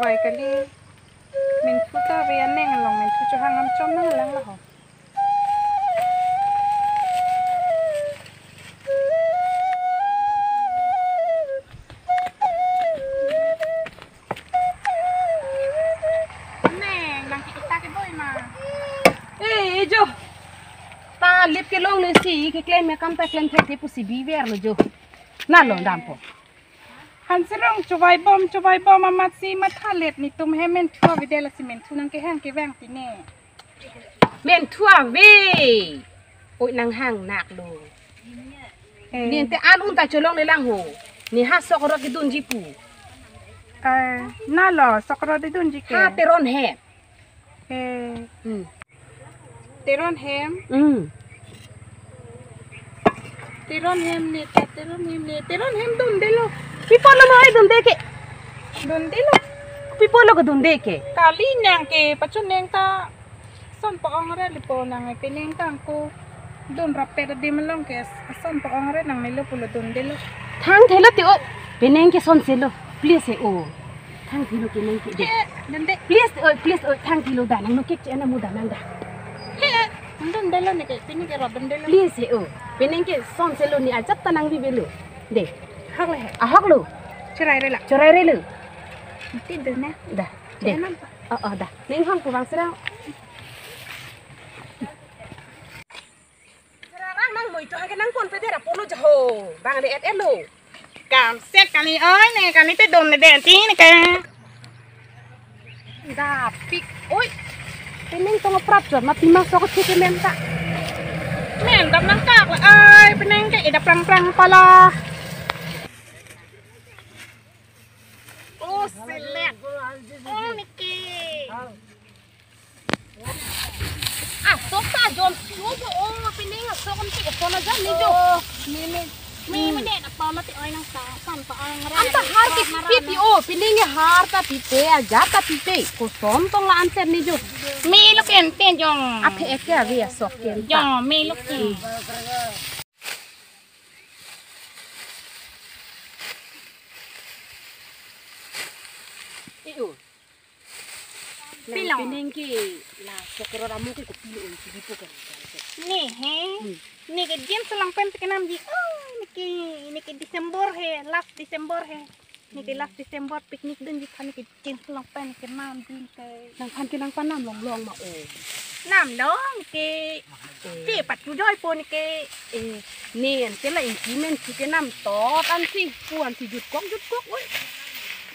vậy cái đi mình thu ta về anh nên lòng mình thu cho hàng năm trong nó lắm là hả nè đang chị ta cái bôi mà ê jo ta lip cái lông này xí cái claim cam ta claim thấy pusi biver lo jo na lo dampo han serong cobai bom amat si mat halet ni tum hemen thua videla si men thu nang ke hang ke vang ti ne men thua ve ôi nang hang nak lo ni te an ta cholong le lang ho ni ha sokro ki dun jipu na lo sokro de dun ji ke ha teron he teron hem teron hem dun de lo pipolo mo ay dun de ke lo pipolo ko dun de ke kali nang ke pachun neng ta son pa ong re lipo nang ay pineng tang ko dun rapper di melong ke son pa ong re nang nilo pulo dun de lo thang thelo ti o peneng ke son selo please e o thang thelo ke neng ke de dun de please o thang thelo da nang no ke chena mu da nang da dun de lo ni ke pini ke dun de lo please e o peneng ke son selo ni ajat tanang bi belo de hak le ahak lo cerai re la chorai re lo ti de na da de da neng hang ku bang serang serang nang moi to ha ke nang kon pe de ra polo jo bang de et lo cảm xét cái này ơi này cái này tới đồn này đèn tí này kìa da pik oi peneng to ngaprat jot ma pimas so ko chike men ta men đập năng cạc là ơi bên anh cái đập răng răng pala ô select ô Niki so ta jom chubo o peneng so kon ti ko na jan ni jo mi mới đèn apa mati oi nang sa san pa ang ra anta har ki pipi o peneng har ta pipe aja ta pipe ko som tong la anser ni jo mi lúc tiền tiền jong ake eke avia sok ken jong mi lúc tiền iyo peneng ki la sokoro ramu ki ko pilo on ti po kan nih he nih ke jam selang pen ke nam ji Niki Desember he last Desember he Niki last Desember piknik dun ji kan Niki jam selang pen ke nam din ke nang kan ke nang panam long long ma o nam dong Niki ti pat ju joy po Niki nen ke la inkimen ki ke nam to tan si puan si jut kok oi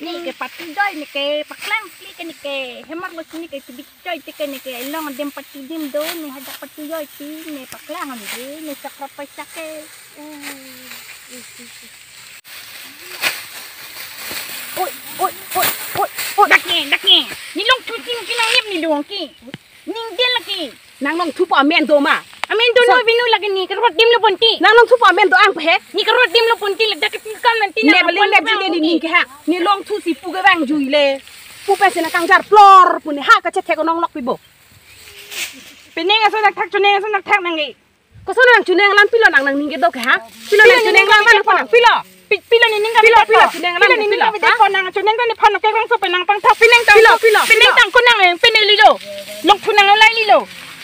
ni ke pat ju joy Niki paklang kli ke Niki hemar lo sini ke tidik joy ti ke Niki long dem pat dim do ni hada pat ju joy ti ni paklang ni sakra pa sake ôi đặc nghe ni long thu ting ki nang yem ni dong ki ning den lagi nang long thu pa men do ma amen do no vinu lagi ni kerot dim lo ponti nang long thu pa men do ang phe ni kerot dim lo ponti le dak ti kam nanti ne bele le ji ni ke ha ni long thu si pu ge wang jui le pu pe se na kang jar flor pu ni ha ka che ko nong lok pi bo peneng aso dak thak chune aso dak thak nangi ko so nang chune lan pilo nang ning ge do ke ha pilo nang chune lang ma ko nang pilo pilo ni ningga pilo ni ningga bide ko nang chune nang ni phan ke kang so penang pang thak peneng tang peneng tang ko nang peneng li lo long thu nang lai li lo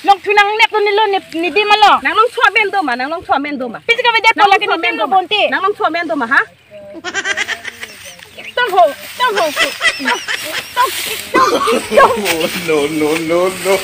long thu nang net ni lo ni di ma lo nang long chua men do ma nang long chua men do ma pisi ka bide ko lagi ni dim lo bonti nang long chua men do ma ha tang ho no no no no